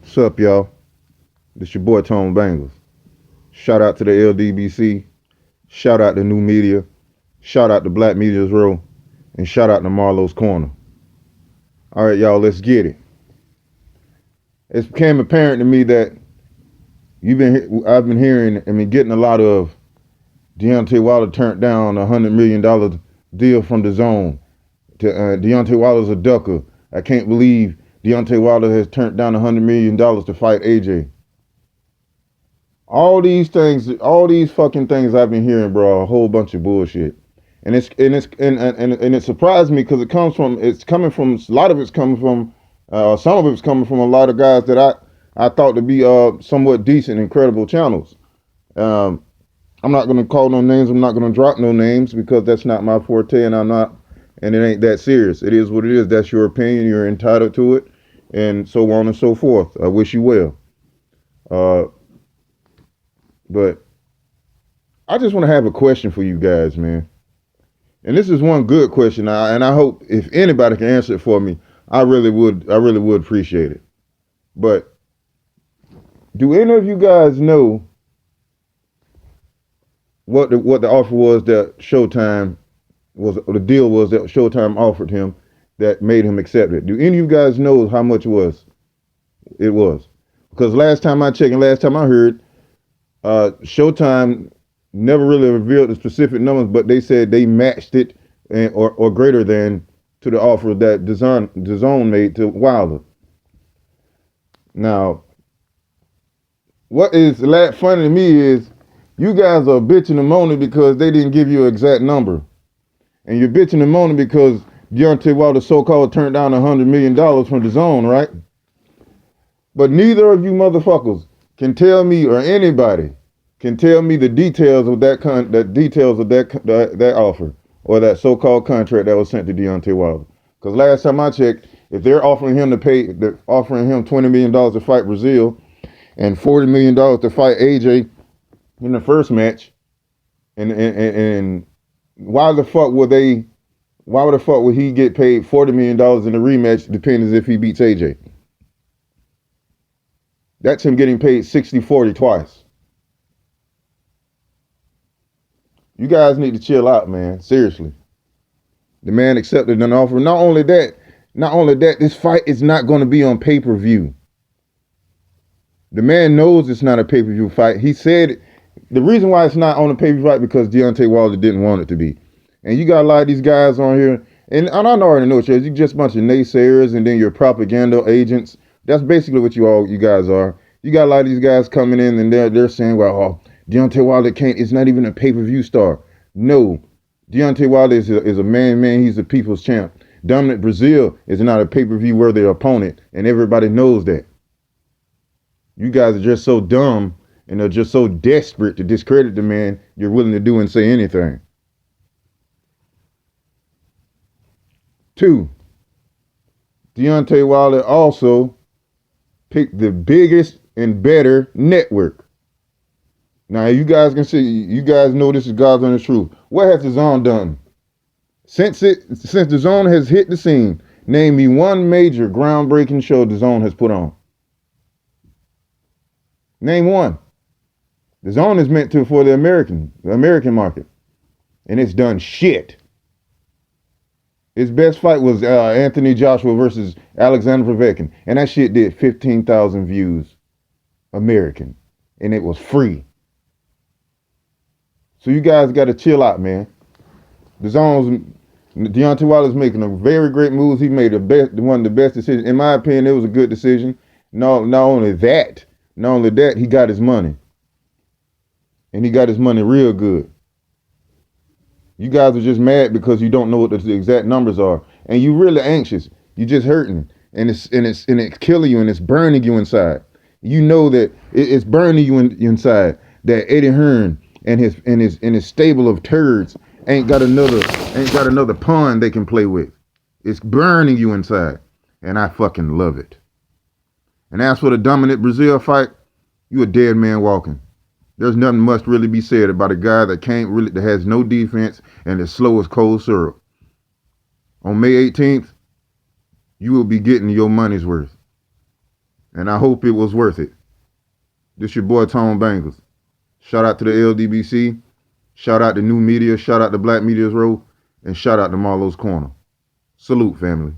What's up, y'all? This your boy Tone Bangles. Shout out to the LDBC. Shout out to New Media. Shout out to Black Media's Row. And shout out to Marlo's Corner. All right, y'all, let's get it. It's became apparent to me that I've been hearing, getting a lot of Deontay Wilder turned down $100 million deal from the DAZN. Deontay Wilder's a ducker. I can't believe Deontay Wilder has turned down $100 million to fight AJ. All these things, all these fucking things I've been hearing, bro, are a whole bunch of bullshit. And it surprised me because it's coming from a lot of it's coming from some of it's coming from a lot of guys that I thought to be somewhat decent and credible channels. Um, I'm not gonna call no names. I'm not gonna drop no names because that's not my forte, and and it ain't that serious. It is what it is. That's your opinion. You're entitled to it, and so on and so forth. I wish you well. Uh, but I just want to have a question for you guys, man. And this is one good question, and I hope if anybody can answer it for me, I really would. I really would appreciate it. But do any of you guys know what the offer was that Showtime the deal was that Showtime offered him that made him accept it? Do any of you guys know how much it was? It was because last time I checked and last time I heard, Showtime never really revealed the specific numbers, but they said they matched it or greater than to the offer that DAZN made to Wilder. Now, what is funny to me is you guys are bitching and moaning because they didn't give you an exact number. And you're bitching and moaning because Deontay Wilder so-called turned down $100 million from DAZN, right? But neither of you motherfuckers can tell me, or anybody can tell me the details of that offer or that so-called contract that was sent to Deontay Wilder. Because last time I checked, if they're offering him $20 million to fight Brazil and $40 million to fight AJ in the first match, and why the fuck would he get paid $40 million in the rematch depending if he beats AJ? That's him getting paid 60-40 twice. You guys need to chill out, man. Seriously. The man accepted an offer. Not only that, this fight is not going to be on pay-per-view. The man knows it's not a pay-per-view fight. He said the reason why it's not on a pay-per-view fight because Deontay Wilder didn't want it to be. And you got a lot of these guys on here, and I already know what you're just a bunch of naysayers and then your propaganda agents. That's basically what you guys are. You got a lot of these guys coming in and they're saying, well, Deontay Wilder it's not even a pay-per-view star. No, Deontay Wilder is a man. He's a people's champ. Dominant Brazil is not a pay-per-view worthy opponent, and everybody knows that. You guys are just so dumb and are just so desperate to discredit the man, you're willing to do and say anything. 2, Deontay Wilder also picked the biggest and better network. Now you guys can see, you guys know this is God's honest truth. What has DAZN done? Since DAZN has hit the scene, name me one major groundbreaking show DAZN has put on. Name one. DAZN is meant for the American market, and it's done shit. His best fight was Anthony Joshua versus Alexander Povetkin, and that shit did 15,000 views, American, and it was free. So you guys got to chill out, man. Deontay Wilder's making a very great moves. He made one of the best decisions. In my opinion, it was a good decision. Not only that, he got his money. And he got his money real good. You guys are just mad because you don't know what the exact numbers are. And you really anxious. You just hurting. And it's killing you and it's burning you inside. You know that it's burning you inside that Eddie Hearn and his stable of turds ain't got another pawn they can play with. It's burning you inside. And I fucking love it. And as for the dominant Brazil fight, you a dead man walking. There's nothing much really be said about a guy that has no defense and is slow as cold syrup. On May 18th, you will be getting your money's worth. And I hope it was worth it. This your boy Tone Bangles. Shout out to the LDBC. Shout out to New Media. Shout out to Black Media's Row. And shout out to Marlo's Corner. Salute, family.